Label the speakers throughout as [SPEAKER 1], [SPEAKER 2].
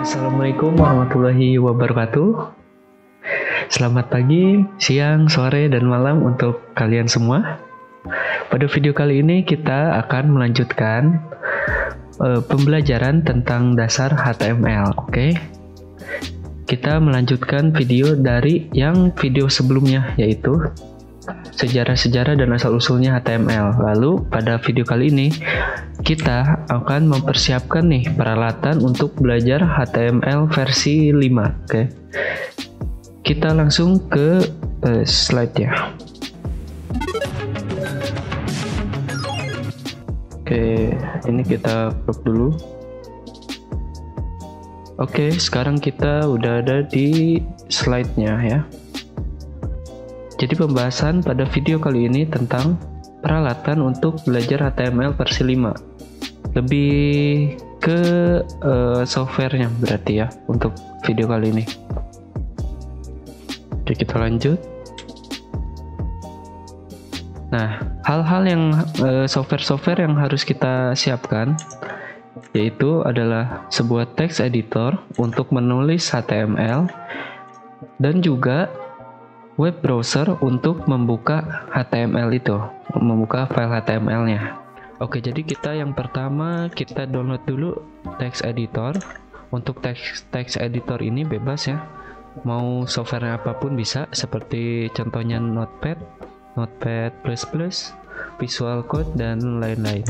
[SPEAKER 1] Assalamualaikum warahmatullahi wabarakatuh. Selamat pagi, siang, sore, dan malam untuk kalian semua. Pada video kali ini kita akan melanjutkan pembelajaran tentang dasar HTML. Oke? Kita melanjutkan video dari yang video sebelumnya, yaitu sejarah-sejarah dan asal-usulnya HTML. Lalu pada video kali ini kita akan mempersiapkan nih peralatan untuk belajar HTML versi 5. Oke. Kita langsung ke slide-nya. Oke, ini kita crop dulu. Oke, sekarang kita udah ada di slide-nya ya. Jadi pembahasan pada video kali ini tentang peralatan untuk belajar HTML versi 5. Lebih ke softwarenya berarti ya untuk video kali ini. Oke, kita lanjut. Nah, hal-hal yang software-software yang harus kita siapkan yaitu adalah sebuah text editor untuk menulis HTML dan juga web browser untuk membuka HTML itu, membuka file HTML-nya. Oke, jadi kita yang pertama kita download dulu text editor. Untuk text editor ini bebas ya, mau software apapun bisa, seperti contohnya Notepad, Visual Code, dan lain-lain.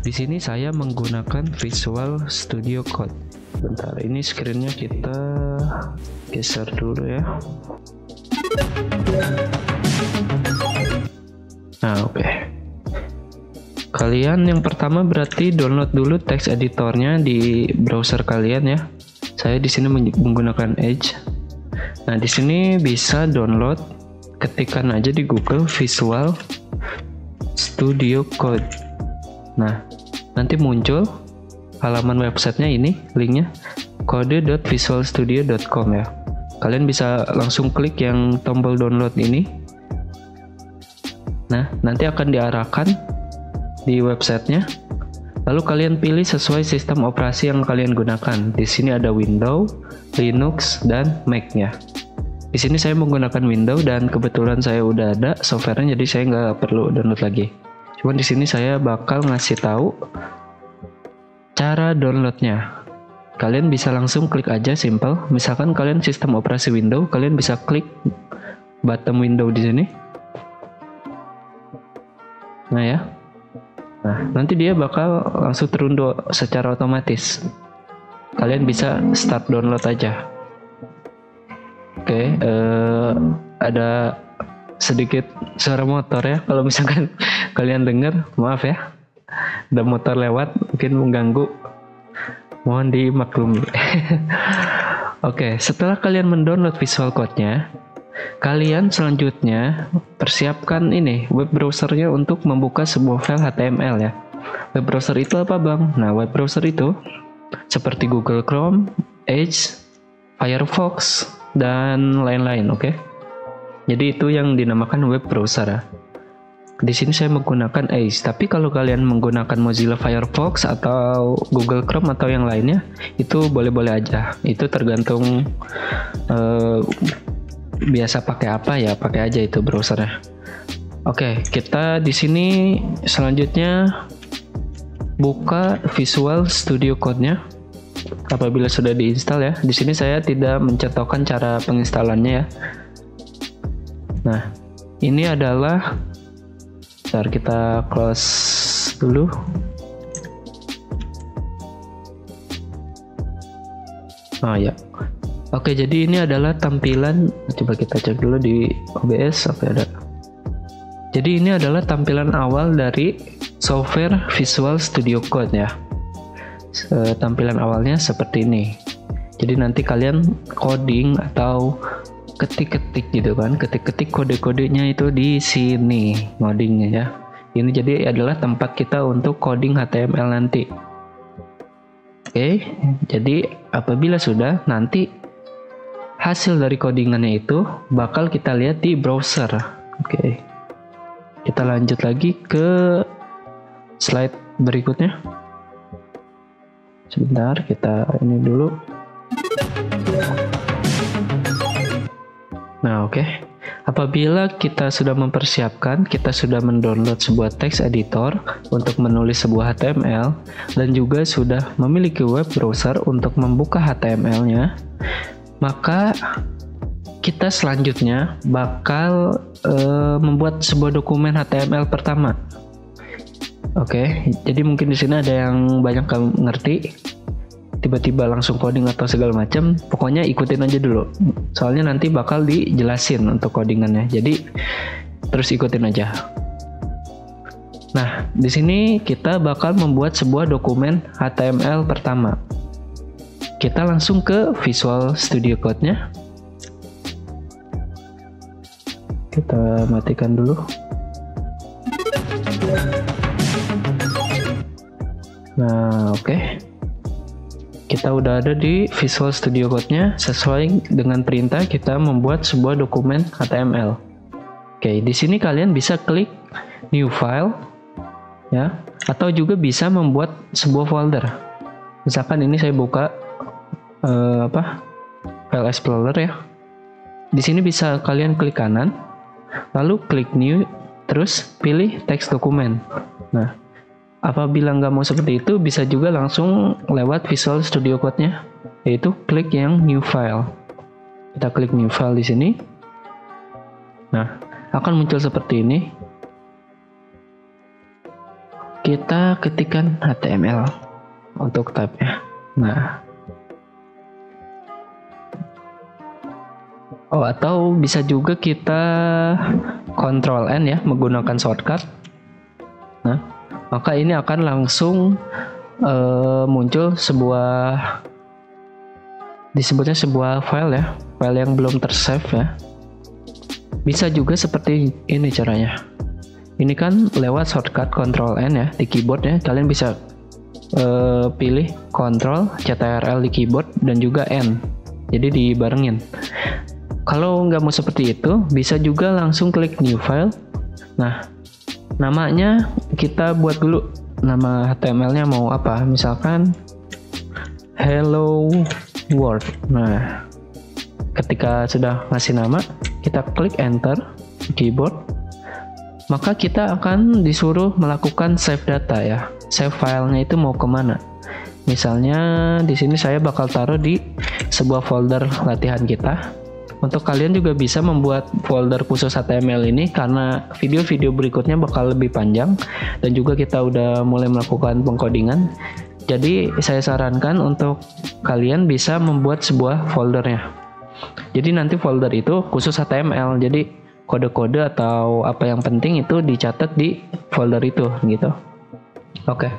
[SPEAKER 1] Di sini saya menggunakan Visual Studio Code. Bentar, ini screen-nya kita geser dulu ya. Nah, oke. Kalian yang pertama berarti download dulu text editornya di browser kalian ya. Saya di sini menggunakan Edge. Nah, di sini bisa download, ketikkan aja di Google Visual Studio Code. Nah, nanti muncul halaman websitenya, ini linknya kode.visualstudio.com ya. Kalian bisa langsung klik yang tombol download ini. Nah, nanti akan diarahkan di websitenya. Lalu kalian pilih sesuai sistem operasi yang kalian gunakan. Di sini ada Windows, Linux, dan Mac-nya. Di sini saya menggunakan Windows dan kebetulan saya udah ada softwarenya, jadi saya nggak perlu download lagi. Cuman di sini saya bakal ngasih tahu cara downloadnya. Kalian bisa langsung klik aja, simple. Misalkan kalian sistem operasi Windows, kalian bisa klik button Windows di sini. Nah ya. Nah, nanti dia bakal langsung terunduh secara otomatis. Kalian bisa start download aja. Oke, ada sedikit suara motor ya. Kalau misalkan kalian dengar, maaf ya. Ada motor lewat, mungkin mengganggu. Mohon dimaklumi. Oke, setelah kalian mendownload Visual Code-nya, kalian selanjutnya persiapkan ini web browser-nya untuk membuka sebuah file HTML ya. Web browser itu apa, Bang? Nah, web browser itu seperti Google Chrome, Edge, Firefox, dan lain-lain, oke? Jadi itu yang dinamakan web browser ya. Di sini saya menggunakan Edge, tapi kalau kalian menggunakan Mozilla Firefox atau Google Chrome atau yang lainnya, itu boleh-boleh aja. Itu tergantung biasa pakai apa ya, pakai aja itu browsernya. Oke, kita di sini selanjutnya buka Visual Studio Code-nya. Apabila sudah diinstal ya. Di sini saya tidak mencontohkan cara penginstalannya ya. Nah, ini adalah, bentar kita close dulu. Oh ya. Oke, jadi ini adalah tampilan, coba kita cek dulu di OBS apa ada. Jadi ini adalah tampilan awal dari software Visual Studio Code ya. Tampilan awalnya seperti ini. Jadi nanti kalian coding atau ketik-ketik gitu kan, ketik-ketik kode-kodenya itu di sini ngodingnya ya. Ini jadi adalah tempat kita untuk coding HTML nanti. Oke, jadi apabila sudah, nanti hasil dari codingannya itu bakal kita lihat di browser. Oke, kita lanjut lagi ke slide berikutnya. Sebentar, kita ini dulu. Nah, oke. Apabila kita sudah mempersiapkan, kita sudah mendownload sebuah text editor untuk menulis sebuah HTML dan juga sudah memiliki web browser untuk membuka HTML-nya, maka kita selanjutnya bakal membuat sebuah dokumen HTML pertama. Oke, jadi mungkin di sini ada yang banyak kamu ngerti, tiba-tiba langsung coding atau segala macam, pokoknya ikutin aja dulu. Soalnya nanti bakal dijelasin untuk codingannya. Jadi terus ikutin aja. Nah, di sini kita bakal membuat sebuah dokumen HTML pertama. Kita langsung ke Visual Studio Code-nya. Kita matikan dulu. Nah, oke. Kita udah ada di Visual Studio Code-nya. Sesuai dengan perintah, kita membuat sebuah dokumen HTML. Oke, di sini kalian bisa klik New File, ya, atau juga bisa membuat sebuah folder. Misalkan ini saya buka File Explorer ya. Di sini bisa kalian klik kanan, lalu klik New, terus pilih teks dokumen. Nah, apabila nggak mau seperti itu, bisa juga langsung lewat Visual Studio Code-nya, yaitu klik yang New File. Kita klik New File di sini. Nah, akan muncul seperti ini. Kita ketikkan HTML untuk tab-nya. Nah, atau bisa juga kita Ctrl N ya, menggunakan shortcut. Nah, maka ini akan langsung muncul disebutnya sebuah file ya, file yang belum tersave ya. Bisa juga seperti ini caranya. Ini kan lewat shortcut Ctrl N ya di keyboard ya. Kalian bisa pilih Ctrl Ctrl di keyboard dan juga N. Jadi dibarengin. Kalau nggak mau seperti itu, bisa juga langsung klik New File. Nah, namanya kita buat dulu, nama HTML-nya mau apa, misalkan Hello World. Nah, ketika sudah ngasih nama, kita klik Enter di keyboard, maka kita akan disuruh melakukan save data ya. Save filenya itu mau kemana? Misalnya di sini saya bakal taruh di sebuah folder latihan kita. Untuk kalian juga bisa membuat folder khusus HTML ini karena video-video berikutnya bakal lebih panjang dan juga kita udah mulai melakukan pengkodingan. Jadi saya sarankan untuk kalian bisa membuat sebuah foldernya. Jadi nanti folder itu khusus HTML. Jadi kode-kode atau apa yang penting itu dicatat di folder itu gitu. Oke.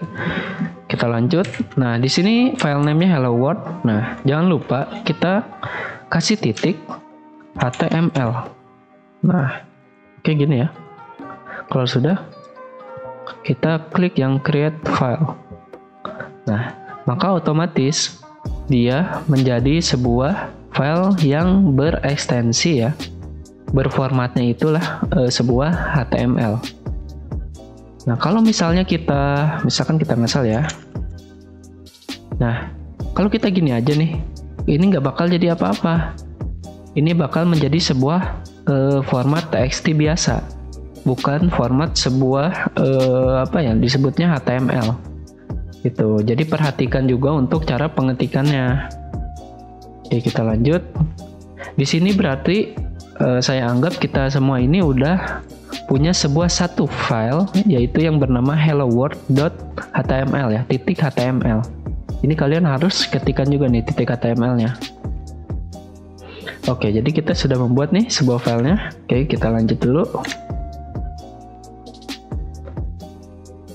[SPEAKER 1] Kita lanjut. Nah, di sini file name-nya Hello World. Nah, jangan lupa kita kasih titik HTML. Nah, kayak gini ya. Kalau sudah, kita klik yang create file. Nah, maka otomatis dia menjadi sebuah file yang berekstensi ya. Berformatnya itulah sebuah HTML. Nah, kalau misalnya misalkan kita ngasal ya. Nah, kalau kita gini aja nih, ini nggak bakal jadi apa-apa. Ini bakal menjadi sebuah format TXT biasa, bukan format sebuah disebutnya HTML. Gitu. Jadi perhatikan juga untuk cara pengetikannya. Oke, kita lanjut. Di sini berarti saya anggap kita semua ini udah punya satu file, yaitu yang bernama helloworld.html ya, titik HTML. Ini kalian harus ketikkan juga nih titik HTML-nya. Oke, jadi kita sudah membuat nih sebuah filenya. Oke, kita lanjut dulu.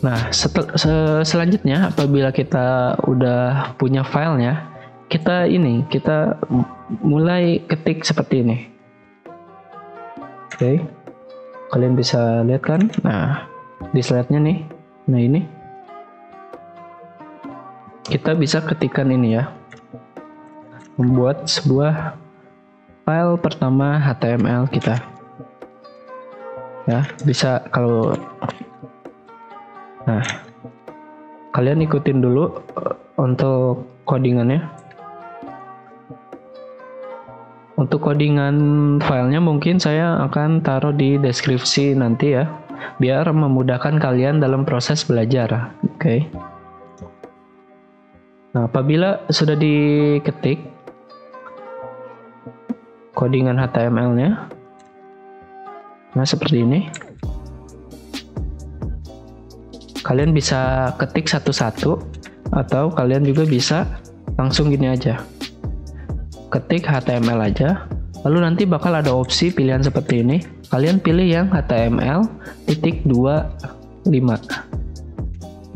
[SPEAKER 1] Nah, selanjutnya apabila kita udah punya filenya, kita mulai ketik seperti ini. Oke, kalian bisa lihat kan? Nah, di slide-nya nih. Nah, ini kita bisa ketikkan ini ya. Membuat sebuah file pertama HTML kita ya, bisa nah, kalian ikutin dulu untuk codingannya. Untuk codingan filenya mungkin saya akan taruh di deskripsi nanti ya, biar memudahkan kalian dalam proses belajar. Oke. Nah, apabila sudah diketik codingan HTML-nya, nah seperti ini, kalian bisa ketik satu-satu, atau kalian juga bisa langsung gini aja, ketik HTML aja, lalu nanti bakal ada opsi pilihan seperti ini. Kalian pilih yang HTML.25.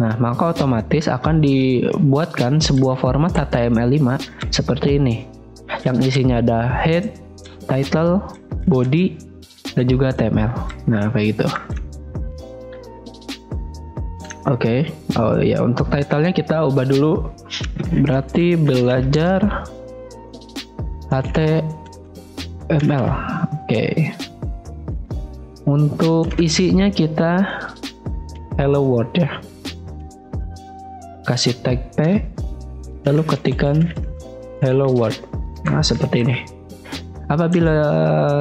[SPEAKER 1] Nah, maka otomatis akan dibuatkan sebuah format HTML5 seperti ini, yang isinya ada head, title, body, dan juga HTML. Nah, kayak gitu. Oke. Oh ya, untuk titlenya kita ubah dulu. Berarti belajar HTML. Oke. Untuk isinya kita hello world ya. Kasih tag P, lalu ketikkan hello world. Nah, seperti ini. Apabila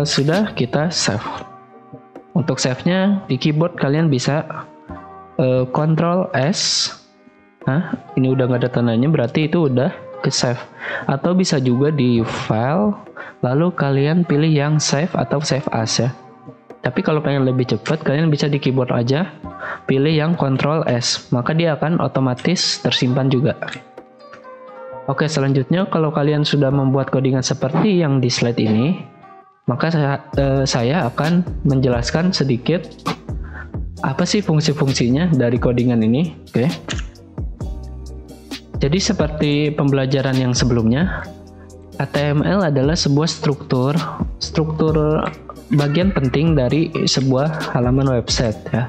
[SPEAKER 1] sudah, kita save. Untuk save-nya di keyboard kalian bisa Ctrl S. Nah, ini udah nggak ada tandanya, berarti itu udah ke save. Atau bisa juga di file, lalu kalian pilih yang save atau save as ya. Tapi kalau pengen lebih cepat, kalian bisa di keyboard aja pilih yang Ctrl S, maka dia akan otomatis tersimpan juga. Oke, selanjutnya kalau kalian sudah membuat codingan seperti yang di slide ini, maka saya akan menjelaskan sedikit apa sih fungsi-fungsinya dari codingan ini. Oke. Jadi seperti pembelajaran yang sebelumnya, HTML adalah sebuah struktur bagian penting dari sebuah halaman website ya.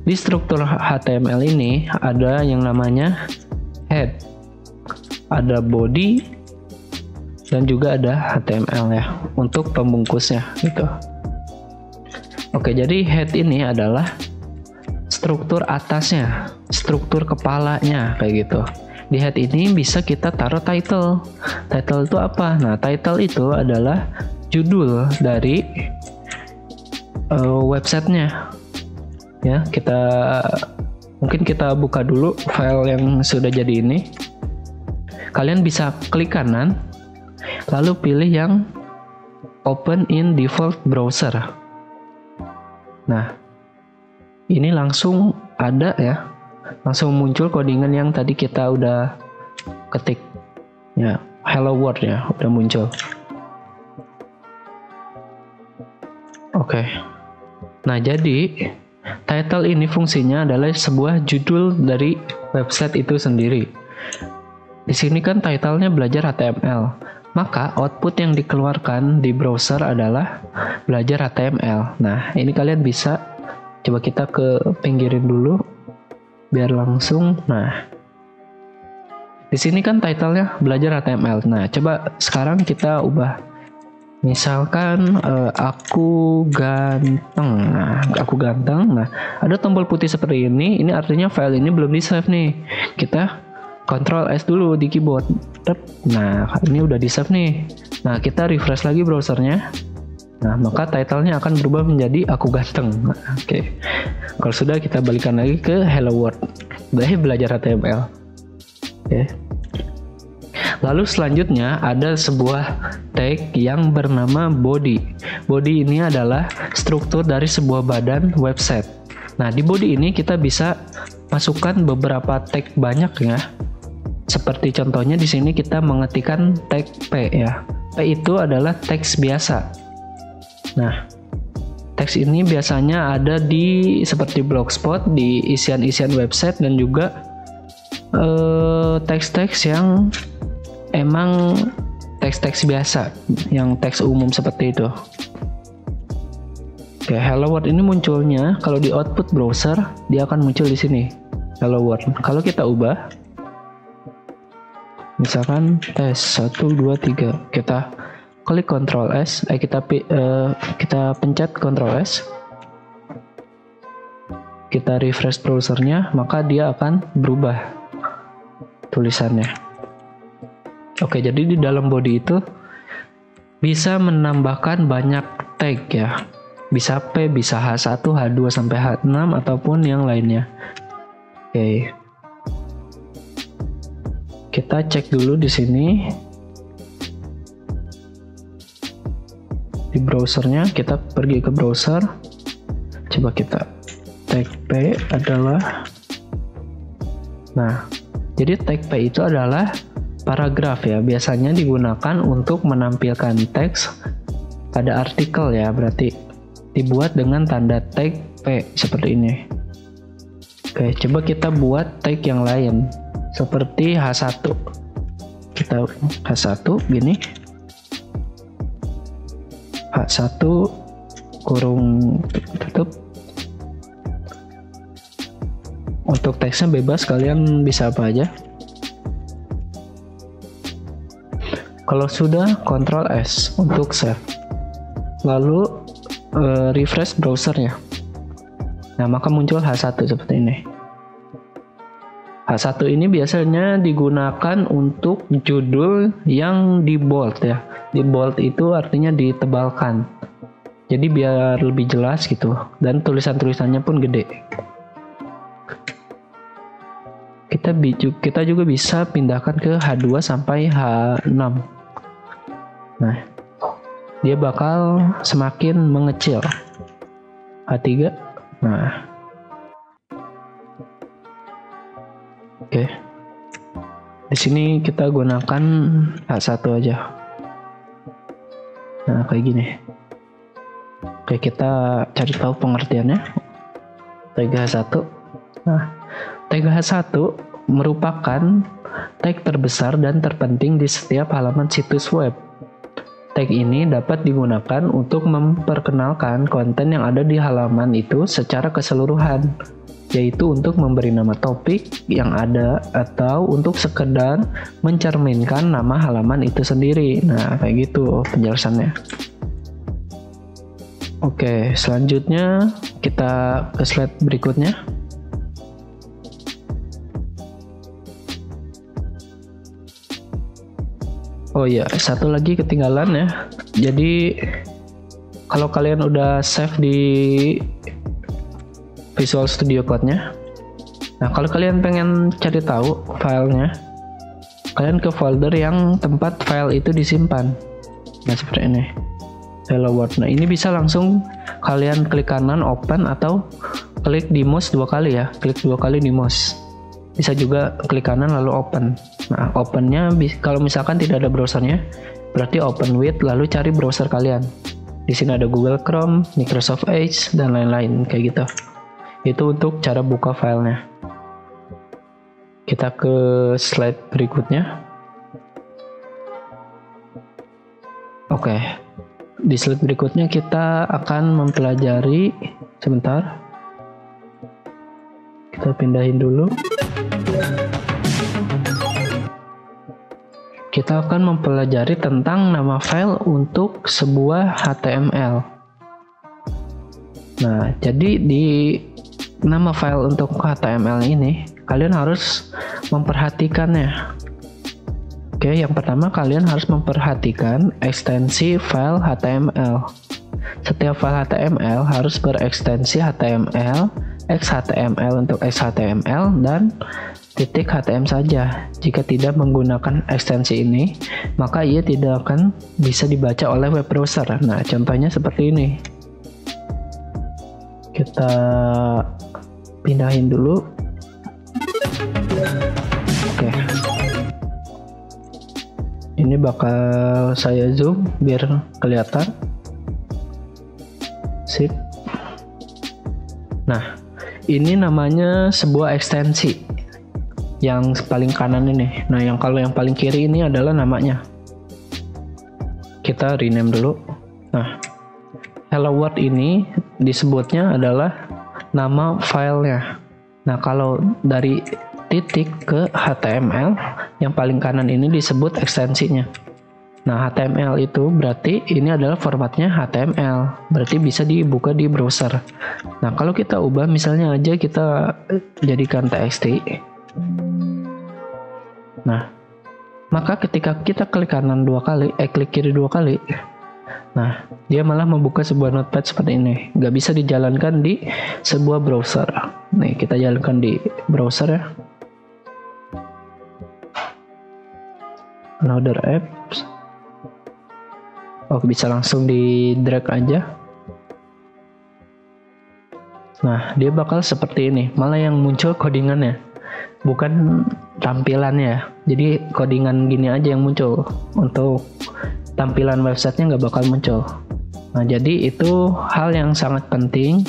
[SPEAKER 1] Di struktur HTML ini ada yang namanya head, ada body, dan juga ada HTML ya untuk pembungkusnya gitu. Oke, jadi head ini adalah struktur atasnya, struktur kepalanya kayak gitu. Di head ini bisa kita taruh title. Title itu apa? Nah, title itu adalah judul dari websitenya. Ya, mungkin kita buka dulu file yang sudah jadi ini. Kalian bisa klik kanan, lalu pilih yang Open in Default Browser. Nah, ini langsung ada ya, langsung muncul codingan yang tadi kita udah ketik. Ya, hello world ya, udah muncul. Oke. Nah, jadi title ini fungsinya adalah sebuah judul dari website itu sendiri. Di sini kan titlenya belajar HTML, maka output yang dikeluarkan di browser adalah belajar HTML. Nah, ini kalian bisa coba kita ke pinggirin dulu biar langsung. Nah, di sini kan titlenya belajar HTML. Nah, coba sekarang kita ubah. Misalkan aku ganteng. Nah, aku ganteng. Nah, ada tombol putih seperti ini. Ini artinya file ini belum di save nih. Kita Ctrl S dulu di keyboard. Nah, ini udah di save nih. Nah, kita refresh lagi browsernya. Nah, maka titlenya akan berubah menjadi aku ganteng. Nah, oke. Kalau sudah, kita balikan lagi ke hello world. Belajar HTML. Oke. Lalu selanjutnya ada sebuah tag yang bernama body. Body ini adalah struktur dari sebuah badan website. Nah, di body ini kita bisa masukkan beberapa tag banyak ya. Seperti contohnya di sini kita mengetikkan tag P ya. P itu adalah teks biasa. Nah, teks ini biasanya ada di seperti blogspot, di isian-isian website, dan juga teks-teks yang emang teks-teks biasa, yang teks umum seperti itu. Oke, hello world ini munculnya kalau di output browser, dia akan muncul di sini. Hello world. Kalau kita ubah, misalkan tes 1 2 3, kita klik Ctrl S, kita pencet Ctrl S. Kita refresh browsernya, maka dia akan berubah tulisannya. Oke, jadi di dalam body itu bisa menambahkan banyak tag ya. Bisa P, bisa H1, H2 sampai H6 ataupun yang lainnya. Oke. Kita cek dulu di sini. Di browsernya, kita pergi ke browser. Coba kita tag P adalah, nah, jadi tag P itu adalah paragraf ya. Biasanya digunakan untuk menampilkan teks pada artikel ya. Berarti dibuat dengan tanda tag P seperti ini. Oke, coba kita buat tag yang lain seperti H1. Kita H1 gini. H1 kurung tutup. Untuk teksnya bebas, kalian bisa apa aja. Kalau sudah, Ctrl S untuk save. Lalu refresh browsernya. Nah, maka muncul H1 seperti ini. H1 ini biasanya digunakan untuk judul yang di bold ya. Di bold itu artinya ditebalkan. Jadi biar lebih jelas gitu, dan tulisan-tulisannya pun gede. Kita juga bisa pindahkan ke H2 sampai H6. Nah, dia bakal semakin mengecil. H3. Nah. Oke. Di sini kita gunakan H1 aja. Nah, kayak gini. Oke, kita cari tahu pengertiannya. Tag H1. Nah, tag H1 merupakan tag terbesar dan terpenting di setiap halaman situs web. Tag ini dapat digunakan untuk memperkenalkan konten yang ada di halaman itu secara keseluruhan, yaitu untuk memberi nama topik yang ada atau untuk sekedar mencerminkan nama halaman itu sendiri. Nah, kayak gitu penjelasannya. Oke, selanjutnya kita ke slide berikutnya. Oh iya, satu lagi ketinggalan ya. Jadi kalau kalian udah save di Visual Studio Code-nya, nah kalau kalian pengen cari tahu filenya, kalian ke folder yang tempat file itu disimpan. Nah, seperti ini. Hello World. Nah, ini bisa langsung kalian klik kanan open atau klik di mouse 2 kali ya. Klik 2 kali di mouse. Bisa juga klik kanan lalu open. Nah, opennya kalau misalkan tidak ada browsernya, berarti open with lalu cari browser kalian. Di sini ada Google Chrome, Microsoft Edge, dan lain-lain kayak gitu. Itu untuk cara buka filenya. Kita ke slide berikutnya. Oke. Di slide berikutnya kita akan mempelajari, sebentar. Kita pindahin dulu. Kita akan mempelajari tentang nama file untuk sebuah HTML. Nah, jadi di nama file untuk HTML ini, kalian harus memperhatikannya. Oke, yang pertama kalian harus memperhatikan ekstensi file HTML. Setiap file HTML harus berekstensi HTML, XHTML untuk XHTML, dan .htm saja. Jika tidak menggunakan ekstensi ini, maka ia tidak akan bisa dibaca oleh web browser. Nah, contohnya seperti ini. Kita pindahin dulu. Oke. Ini bakal saya zoom biar kelihatan. Sip. Nah, ini namanya sebuah ekstensi. Yang paling kanan ini. Nah, kalau yang paling kiri ini adalah namanya. Kita rename dulu. Nah, Hello World ini disebutnya adalah nama filenya. Nah, kalau dari titik ke HTML, yang paling kanan ini disebut ekstensinya. Nah, HTML itu berarti ini adalah formatnya HTML. Berarti bisa dibuka di browser. Nah, kalau kita ubah, misalnya aja kita jadikan TXT. Nah, maka ketika kita klik kanan 2 kali, klik kiri 2 kali, Nah, dia malah membuka sebuah notepad seperti ini. Nggak bisa dijalankan di sebuah browser. Nih, kita jalankan di browser ya. Another apps. Oh, bisa langsung di drag aja. Nah, dia bakal seperti ini. Malah yang muncul codingannya, bukan tampilannya. Jadi codingan gini aja yang muncul. Untuk tampilan websitenya nggak bakal muncul. Nah, jadi itu hal yang sangat penting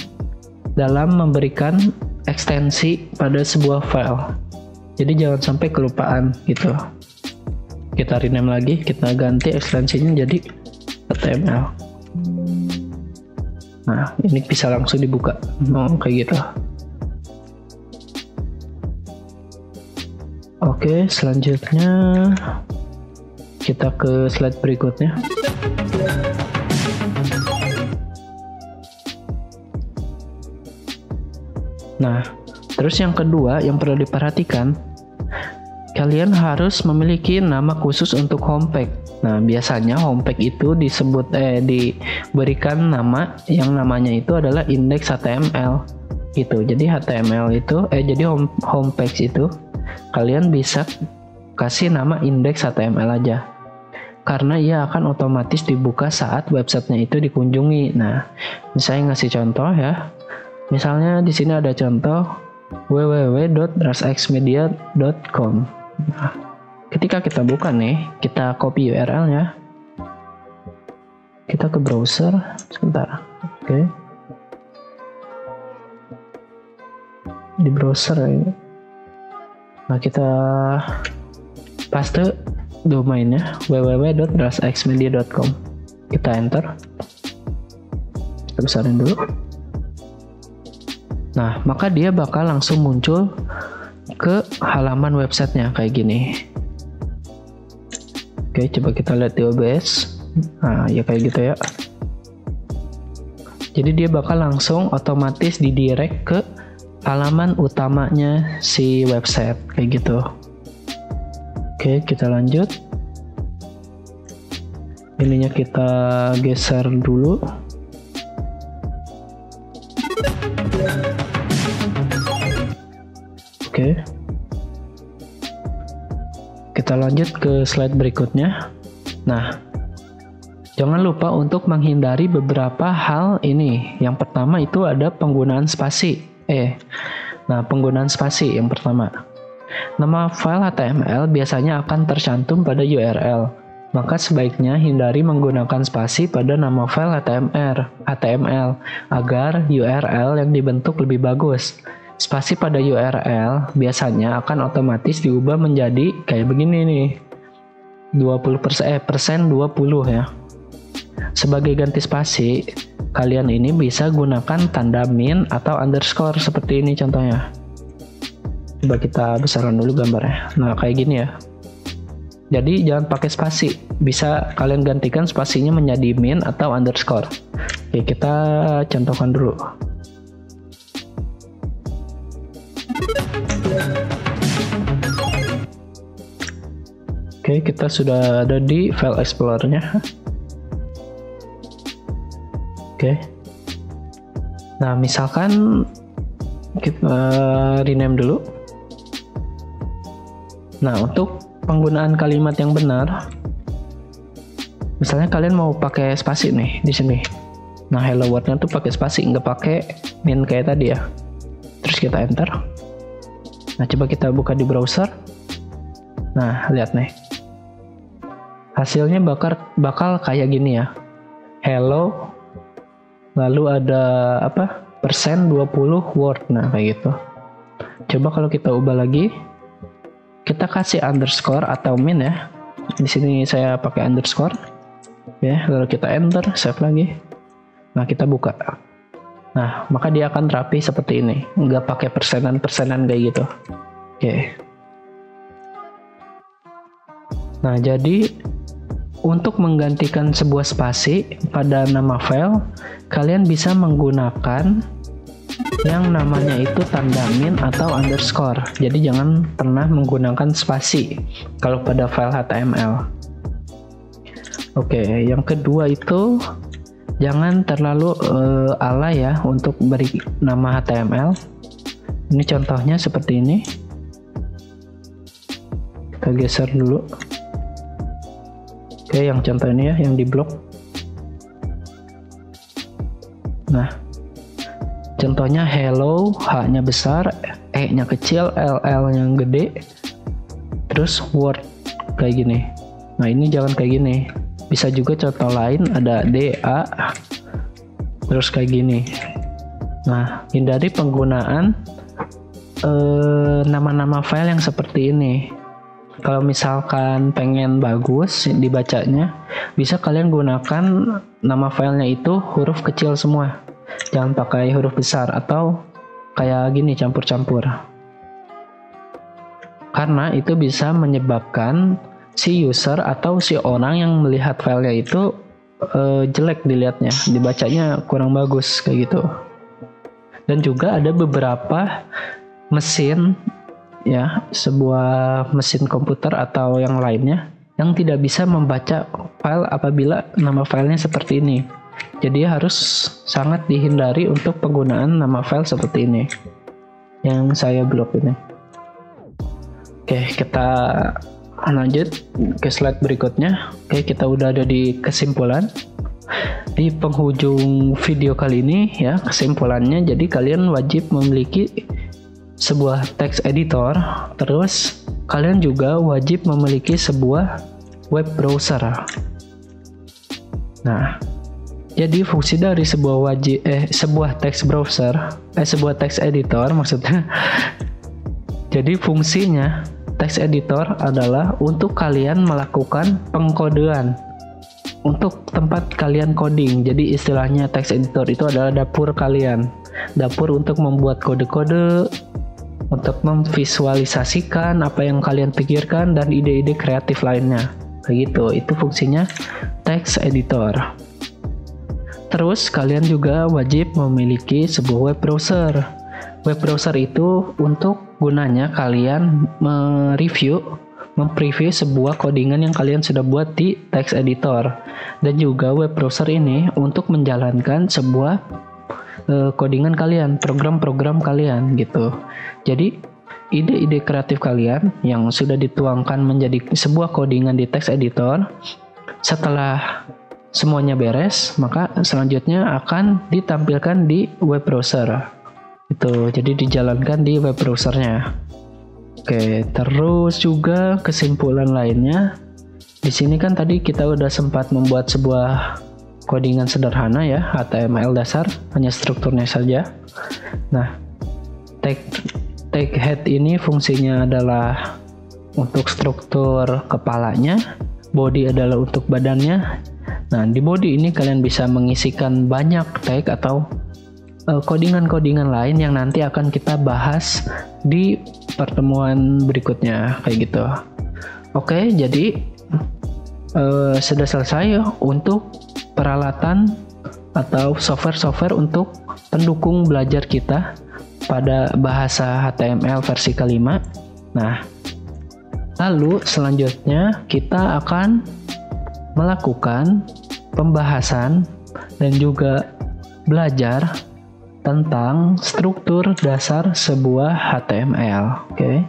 [SPEAKER 1] dalam memberikan ekstensi pada sebuah file. Jadi jangan sampai kelupaan gitu. Kita rename lagi, kita ganti ekstensinya jadi HTML. Nah, ini bisa langsung dibuka. Kayak gitu. Oke, selanjutnya kita ke slide berikutnya. Nah, terus yang kedua yang perlu diperhatikan, kalian harus memiliki nama khusus untuk homepage. Nah, biasanya homepage itu diberikan nama yang namanya itu adalah index HTML gitu. Jadi HTML itu jadi homepage itu kalian bisa kasih nama index HTML aja. Karena ia akan otomatis dibuka saat websitenya itu dikunjungi. Nah, saya ngasih contoh ya. Misalnya di sini ada contoh www.rasxmedia.com. Nah, ketika kita buka nih, kita copy URL-nya. Kita ke browser, sebentar. Oke. Di browser ini. Nah, kita paste domainnya www.rasxmedia.com. Kita enter. Kita besarin dulu. Nah, maka dia bakal langsung muncul ke halaman websitenya kayak gini. Oke, coba kita lihat di OBS. Nah, ya kayak gitu ya. Jadi dia bakal langsung otomatis didirect ke halaman utamanya si website kayak gitu. Oke, kita lanjut. Ininya kita geser dulu. Oke. Kita lanjut ke slide berikutnya. Nah, jangan lupa untuk menghindari beberapa hal ini. Yang pertama itu ada penggunaan spasi. Nah, penggunaan spasi yang pertama. Nama file HTML biasanya akan tercantum pada URL, maka sebaiknya hindari menggunakan spasi pada nama file HTML agar URL yang dibentuk lebih bagus. Spasi pada URL biasanya akan otomatis diubah menjadi kayak begini nih, 20% ya. Sebagai ganti spasi, kalian ini bisa gunakan tanda min atau underscore seperti ini contohnya. Coba kita besarkan dulu gambarnya. Nah, kayak gini ya. Jadi jangan pakai spasi. Bisa kalian gantikan spasinya menjadi min atau underscore. Oke, kita contohkan dulu. Oke, kita sudah ada di file explorer-nya. Oke. Nah, misalkan kita rename dulu. Nah, untuk penggunaan kalimat yang benar, misalnya kalian mau pakai spasi nih di sini. Nah, hello world-nya tuh pakai spasi, nggak pakai min kayak tadi ya. Terus kita enter. Nah, coba kita buka di browser. Nah, lihat nih. Hasilnya bakal kayak gini ya. Hello, lalu ada persen 20 word. Nah, kayak gitu. Coba kalau kita ubah lagi, kita kasih underscore atau min ya. Di sini saya pakai underscore. Ya, lalu kita enter, save lagi. Nah, kita buka. Nah, maka dia akan rapi seperti ini. Nggak pakai persenan kayak gitu. Oke. Nah, jadi untuk menggantikan sebuah spasi pada nama file, kalian bisa menggunakan yang namanya itu tanda min atau underscore. Jadi jangan pernah menggunakan spasi kalau pada file HTML. Oke, yang kedua itu jangan terlalu alay ya untuk beri nama HTML. Ini contohnya seperti ini. Kita geser dulu. Oke, yang contoh ini ya, yang di blok. Nah, contohnya hello, H-nya besar, E-nya kecil, L yang gede, terus word kayak gini. Nah, ini jangan kayak gini. Bisa juga contoh lain ada DA terus kayak gini. Nah, hindari penggunaan nama-nama file yang seperti ini. Kalau misalkan pengen bagus dibacanya, bisa kalian gunakan nama filenya itu huruf kecil semua. Jangan pakai huruf besar atau kayak gini campur-campur. Karena itu bisa menyebabkan si user atau si orang yang melihat filenya itu jelek dilihatnya, dibacanya kurang bagus kayak gitu. Dan juga ada beberapa mesin ya, sebuah mesin komputer atau yang lainnya yang tidak bisa membaca file apabila nama filenya seperti ini. Jadi harus sangat dihindari untuk penggunaan nama file seperti ini yang saya blok ini. Oke, kita lanjut ke slide berikutnya. Oke, kita udah ada di kesimpulan. Di penghujung video kali ini ya, kesimpulannya, jadi kalian wajib memiliki sebuah text editor, terus kalian juga wajib memiliki sebuah web browser. Nah, jadi fungsi dari sebuah text browser, sebuah text editor maksudnya. Jadi fungsinya text editor adalah untuk kalian melakukan pengkodean untuk tempat kalian coding. Jadi istilahnya text editor itu adalah dapur kalian, dapur untuk membuat kode-kode, untuk memvisualisasikan apa yang kalian pikirkan dan ide-ide kreatif lainnya. Begitu, itu fungsinya text editor. Terus kalian juga wajib memiliki sebuah web browser. Web browser itu untuk gunanya kalian mempreview sebuah codingan yang kalian sudah buat di text editor. Dan juga web browser ini untuk menjalankan sebuah codingan kalian, program-program kalian gitu. Jadi ide-ide kreatif kalian yang sudah dituangkan menjadi sebuah codingan di text editor, setelah semuanya beres, maka selanjutnya akan ditampilkan di web browser. Itu jadi dijalankan di web browsernya. Oke, terus juga kesimpulan lainnya. Di sini kan tadi kita udah sempat membuat sebuah codingan sederhana ya, HTML dasar, hanya strukturnya saja. Nah, tag head ini fungsinya adalah untuk struktur kepalanya, body adalah untuk badannya. Nah, di body ini kalian bisa mengisikan banyak tag atau codingan-codingan lain yang nanti akan kita bahas di pertemuan berikutnya kayak gitu. Oke, jadi sudah selesai untuk peralatan atau software-software untuk pendukung belajar kita pada bahasa HTML versi kelima. Nah, lalu selanjutnya kita akan melakukan pembahasan dan juga belajar tentang struktur dasar sebuah HTML. Oke.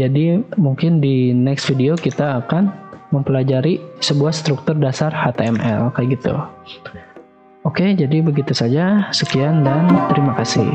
[SPEAKER 1] Jadi mungkin di next video kita akan mempelajari sebuah struktur dasar HTML kayak gitu. Oke, jadi begitu saja. Sekian dan terima kasih.